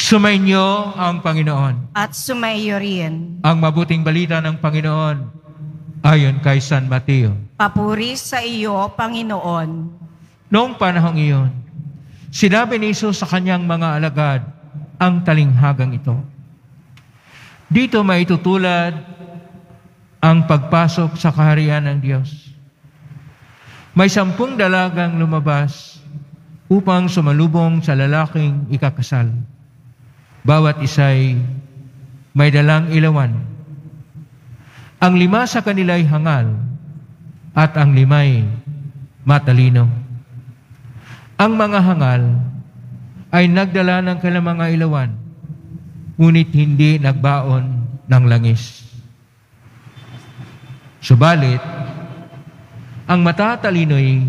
Sumainyo ang Panginoon. At sumaiyo rin. Ang mabuting balita ng Panginoon ayon kay San Mateo. Papuri sa iyo, Panginoon. Noong panahong iyon, sinabi ni Jesus sa kanyang mga alagad ang talinghagang ito. Dito maitutulad ang pagpasok sa kaharian ng Diyos. May 10 dalagang lumabas upang sumalubong sa lalaking ikakasal. Bawat isa'y may dalang ilawan. Ang 5 sa kanila'y hangal at ang 5'ay matalino. Ang mga hangal ay nagdala ng kanilang mga ilawan, ngunit hindi nagbaon ng langis. Subalit, ang matatalino'y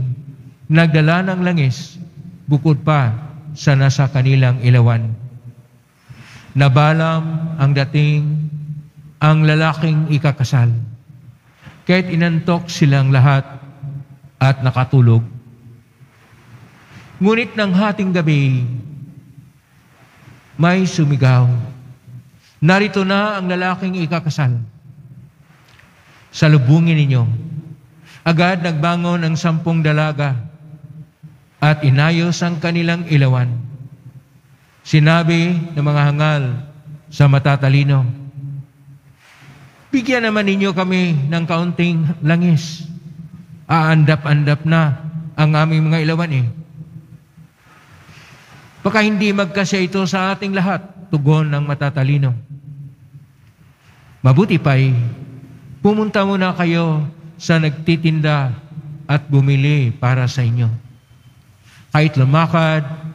nagdala ng langis bukod pa sa nasa kanilang ilawan. Nabalam ang dating ang lalaking ikakasal, kahit inantok silang lahat at nakatulog. Ngunit ng hating gabi, may sumigaw, "Narito na ang lalaking ikakasal. Salubungin ninyo." Agad nagbangon ang 10 dalaga at inayos ang kanilang ilawan. Sinabi ng mga hangal sa matatalino, "Bigyan naman ninyo kami ng kaunting langis. Aandap-andap na ang aming mga ilawan eh." "Baka hindi magkasya ito sa ating lahat," tugon ng matatalino. "Mabuti pa'y pumunta muna kayo sa nagtitinda at bumili para sa inyo." Kahit lumakad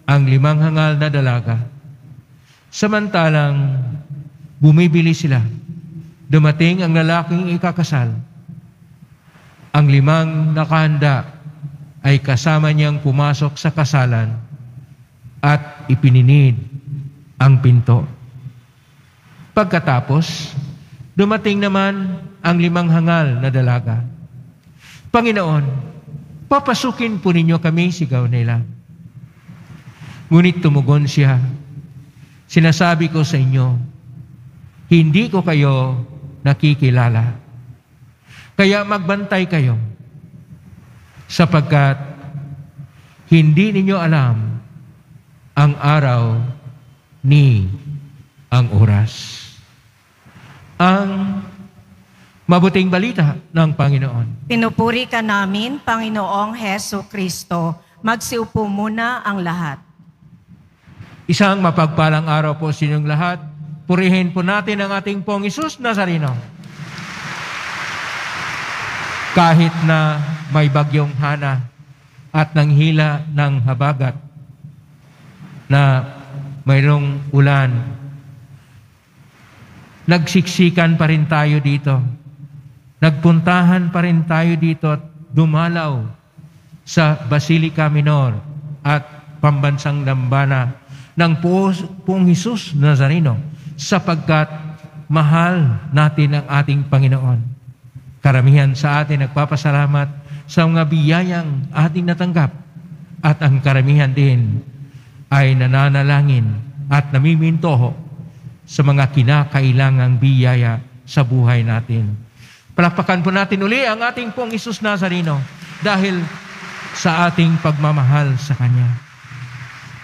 ang 5 hangal na dalaga, samantalang bumibili sila, dumating ang lalaking ikakasal. Ang 5 nakahanda ay kasama niyang pumasok sa kasalan at ipininid ang pinto. Pagkatapos, dumating naman ang 5 hangal na dalaga. "Panginoon, papasukin po ninyo kami," sigaw nila. Ngunit tumugon siya, "Sinasabi ko sa inyo, hindi ko kayo nakikilala. Kaya magbantay kayo, sapagkat hindi ninyo alam ang araw ni ang oras." Ang mabuting balita ng Panginoon. Pinupuri ka namin, Panginoong Heso Kristo. Magsiupo muna ang lahat. Isang mapagpalang araw po sa inyong lahat. Purihin po natin ang ating Pong Hesus Nazareno. Kahit na may bagyong Hana at nanghila ng habagat na mayroong ulan, nagsiksikan pa rin tayo dito. Nagpuntahan pa rin tayo dito at dumalaw sa Basilica Minor at Pambansang Dambana ng Poong Hesus Nazareno, sapagkat mahal natin ang ating Panginoon. Karamihan sa atin nagpapasalamat sa mga biyayang ating natanggap, at ang karamihan din ay nananalangin at namimintoho sa mga kinakailangang biyaya sa buhay natin. Palakpakan po natin uli ang ating Poong Hesus Nazareno dahil sa ating pagmamahal sa Kanya.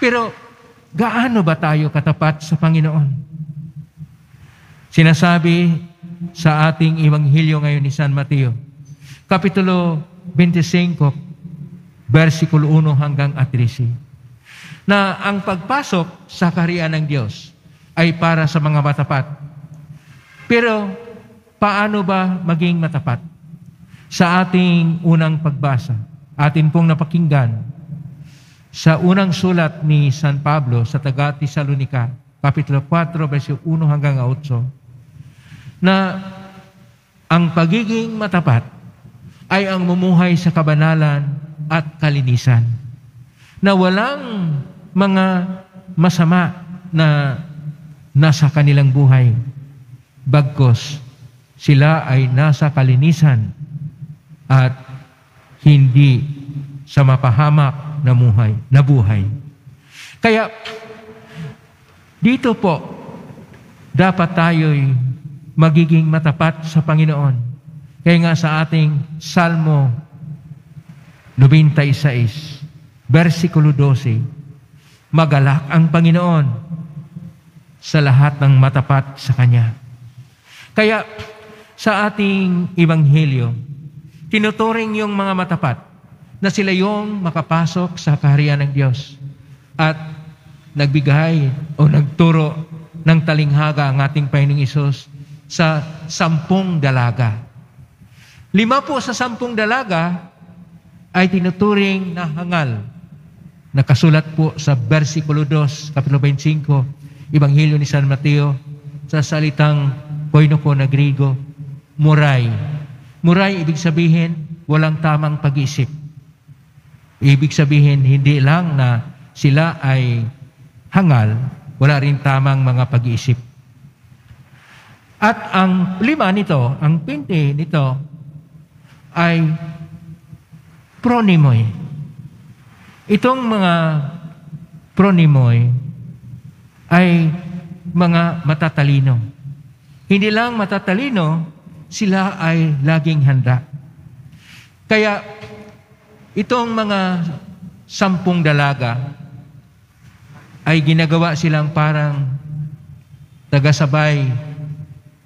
Pero gaano ba tayo katapat sa Panginoon? Sinasabi sa ating Ebanghelyo ngayon ni San Mateo, Kapitulo 25, versikulo 1 hanggang 13, na ang pagpasok sa kaharian ng Diyos ay para sa mga matapat. Pero paano ba maging matapat? Sa ating unang pagbasa, atin pong napakinggan sa unang sulat ni San Pablo sa taga-Tesalonica, Kapitulo 4, versikulo 1 hanggang 8, na ang pagiging matapat ay ang mumuhay sa kabanalan at kalinisan, na walang mga masama na nasa kanilang buhay, bagkus sila ay nasa kalinisan at hindi sa mapahamak na buhay. Kaya Dito po, dapat tayo'y magiging matapat sa Panginoon. Kaya nga sa ating Salmo 96, versikulo 12, magalak ang Panginoon sa lahat ng matapat sa Kanya. Kaya sa ating Ebanghelyo, tinuturing yung mga matapat na sila yung makapasok sa kaharian ng Diyos at nagbigay o nagturo ng talinghaga ang ating Panginoong Hesus sa 10 dalaga. 5 po sa 10 dalaga ay tinuturing na hangal. Nakasulat po sa versikulo 2, kapitulo 25, Ebanghelyo ni San Mateo, sa salitang koinoko na Griego, muray. Muray, ibig sabihin, walang tamang pag-iisip. Ibig sabihin, hindi lang na sila ay hangal, wala rin tamang mga pag-iisip. At ang 5 nito, ang 20 nito, ay pronimoy. Itong mga pronimoy ay mga matatalino. Hindi lang matatalino, sila ay laging handa. Kaya itong mga 10 dalaga ay ginagawa silang parang tagasabay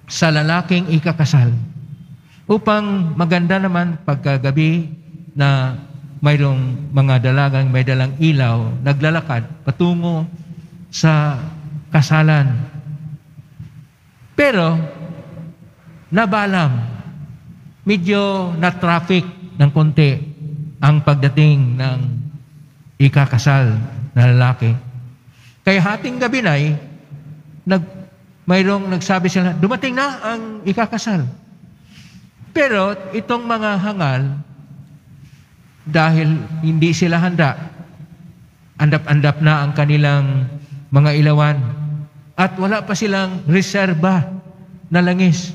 sa lalaking ikakasal upang maganda naman pagkagabi na mayroong mga dalagang may dalang ilaw, naglalakad patungo sa kasalan. Pero nabalam, medyo na-traffic ng konti ang pagdating ng ikakasal na lalaki. Kaya hating gabi na mayroong nagsabi sila, dumating na ang ikakasal. Pero itong mga hangal, dahil hindi sila handa, andap-andap na ang kanilang mga ilawan at wala pa silang reserba na langis.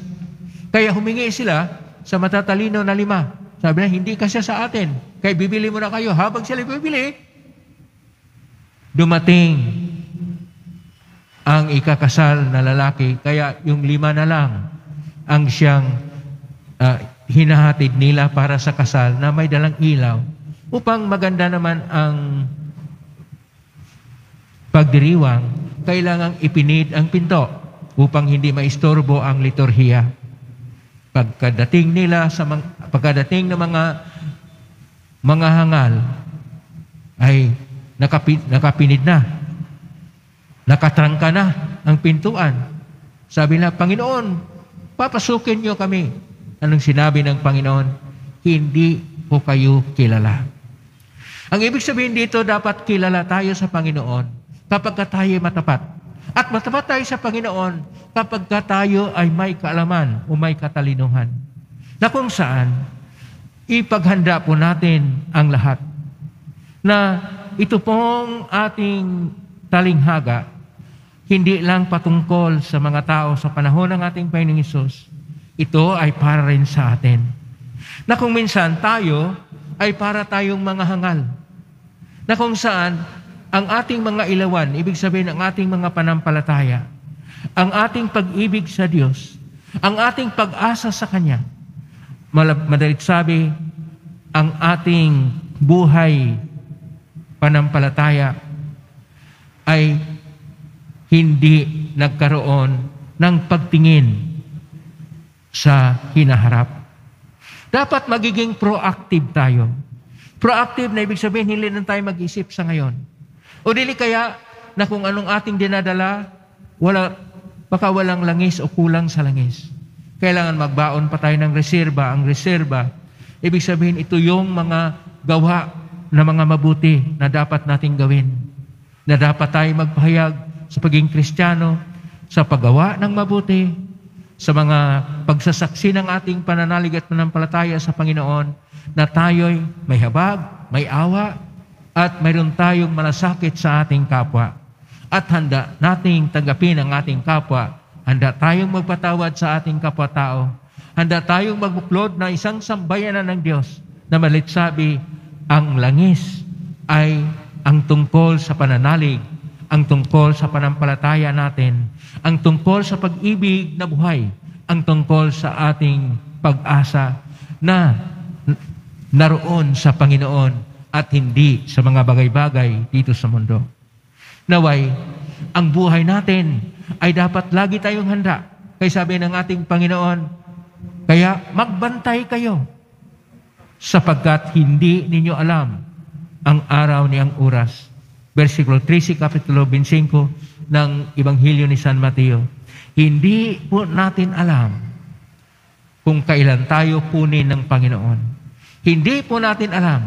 Kaya humingi sila sa matatalino na 5. Sabi na, hindi kasi sa atin. Kaya bibili mo na kayo. Habang sila bibili, dumating ang ikakasal na lalaki. Kaya yung 5 na lang ang siyang hinahatid nila para sa kasal na may dalang ilaw upang maganda naman ang pagdiriwang. Kailangang ipinid ang pinto upang hindi maistorbo ang liturhiya. Pagkadating ng mga hangal ay nakapinid na, nakatrangka na ang pintuan. Sabi na, Panginoon, papasukin niyo kami. Anong sinabi ng Panginoon? Hindi po kayo kilala. Ang ibig sabihin dito, dapat kilala tayo sa Panginoon kapag tayo matapat. At matapat tayo sa Panginoon kapag tayo ay may kaalaman o may katalinuhan. Na kung saan, ipaghanda po natin ang lahat. Na ito pong ating talinghaga, hindi lang patungkol sa mga tao sa panahon ng ating Panginoong Hesus, ito ay para rin sa atin. Na kung minsan tayo ay para tayong mga hangal. Na kung saan ang ating mga ilawan, ibig sabihin ang ating mga panampalataya, ang ating pag-ibig sa Diyos, ang ating pag-asa sa Kanya, madalit sabi, ang ating buhay panampalataya ay hindi nagkaroon ng pagtingin sa hinaharap. Dapat magiging proactive tayo. Proactive na ibig sabihin, hindi na tayo mag-isip sa ngayon. O dili kaya na kung anong ating dinadala, baka walang langis o kulang sa langis. Kailangan magbaon pa tayo ng reserba. Ang reserba, ibig sabihin, ito yung mga gawa na mga mabuti na dapat nating gawin. Na dapat tayo magpahayag sa pagiging Kristiyano, sa paggawa ng mabuti, sa mga pagsasaksi ng ating pananalig at panampalataya sa Panginoon, na tayo'y may habag, may awa, at mayroon tayong malasakit sa ating kapwa. At handa nating tanggapin ang ating kapwa. Handa tayong magpatawad sa ating kapwa-tao. Handa tayong magbuklod na isang sambayanan ng Diyos na malitsabi, ang langis ay ang tungkol sa pananalig. ang tungkol sa panampalataya natin, ang tungkol sa pag-ibig na buhay, ang tungkol sa ating pag-asa na naroon sa Panginoon at hindi sa mga bagay-bagay dito sa mundo. Naway, ang buhay natin ay dapat lagi tayong handa. Kaya sabi ng ating Panginoon, kaya magbantay kayo sapagkat hindi ninyo alam ang araw ni ang oras. Versikulo 13, Kapitulo 25 ng Ebanghelyo ni San Mateo. Hindi po natin alam kung kailan tayo kunin ng Panginoon. Hindi po natin alam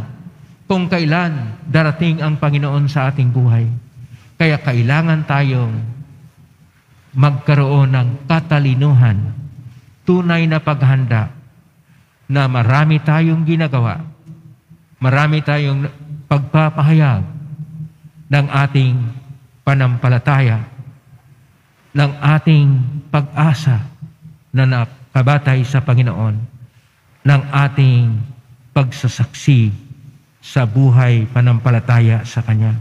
kung kailan darating ang Panginoon sa ating buhay. Kaya kailangan tayong magkaroon ng katalinuhan, tunay na paghanda, na marami tayong ginagawa, marami tayong pagpapahayag ng ating panampalataya, ng ating pag-asa na nakabatay sa Panginoon, ng ating pagsasaksi sa buhay panampalataya sa Kanya.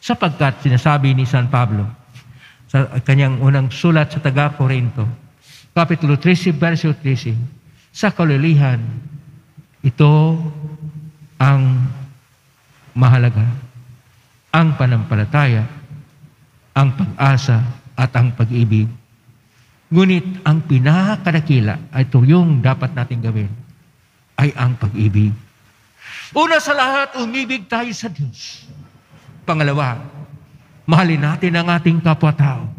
Sapagkat sinasabi ni San Pablo sa kanyang unang sulat sa taga-Korinto, Kapitulo 13, verso 13, sa kalulihan, ito ang mahalaga, ang panampalataya, ang pag-asa at ang pag-ibig. Ngunit ang pinakadakila, ito yung dapat natin gawin, ay ang pag-ibig. Una sa lahat, umibig tayo sa Diyos. Pangalawa, mahalin natin ang ating kapwa-tao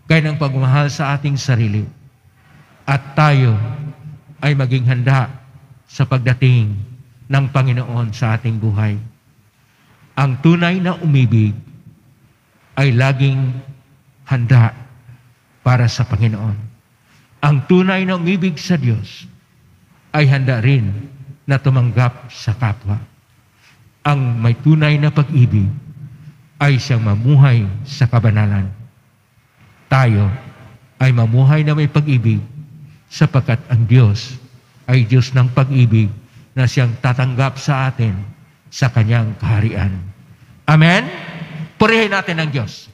gaya ng pagmamahal sa ating sarili. At tayo ay maging handa sa pagdating ng Panginoon sa ating buhay. Ang tunay na umibig ay laging handa para sa Panginoon. Ang tunay na umibig sa Diyos ay handa rin na tumanggap sa kapwa. Ang may tunay na pag-ibig ay siyang mamuhay sa kabanalan. Tayo ay mamuhay na may pag-ibig sapagkat ang Diyos ay Diyos ng pag-ibig na siyang tatanggap sa atin sa Kanyang kaharian. Amen? Purihin natin ang Diyos.